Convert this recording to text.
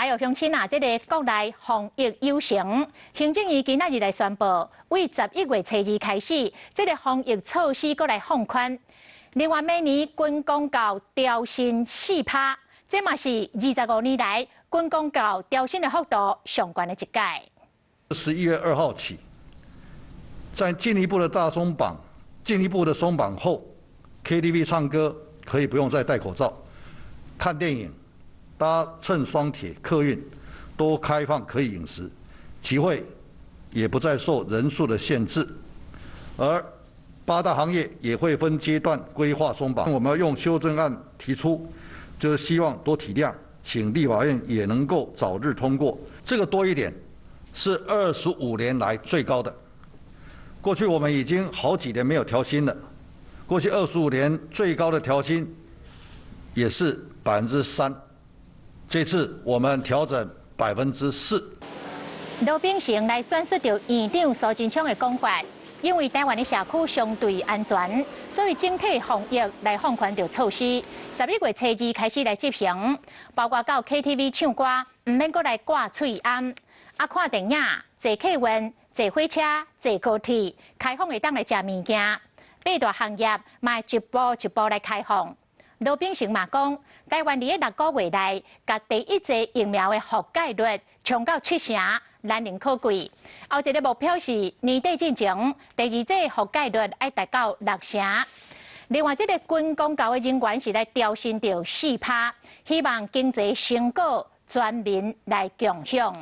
台澳乡亲啊，这个国内防疫有成，行政院今仔日来宣布，为11月初2开始，这个防疫措施搁来放宽。另外，每年军公教调薪4%，这嘛是25年来军公教调薪的幅度上悬的一届。11月2号起，在进一步的松绑后 ，KTV 唱歌可以不用再戴口罩，看电影、搭乘双铁、客运都开放可以饮食，集会也不再受人数的限制，而8大行业也会分阶段规划松绑。我们要用修正案提出，就是希望多体谅，请立法院也能够早日通过。这个多一点是25年来最高的。过去我们已经好几年没有调薪了，过去25年最高的调薪也是3%，这次我们调整4%。罗秉成来转述到院长苏贞昌的讲法，因为台湾的社区相对安全，所以整体防疫来放宽着措施。11月初2开始来执行，包括到 KTV 唱歌，唔免搁来挂喙罨，看电影、坐客运、坐火车、坐高铁，开放会当来食物件。8大行业嘛一步一步来开放。罗秉成嘛讲，台湾伫6个月内，甲第一剂疫苗的覆盖率冲到7成，难能可贵。后一个目标是年底之前，第二剂覆盖率要达到6成。另外，这个军公教的人员是来调薪到4%，希望经济成果全民来共享。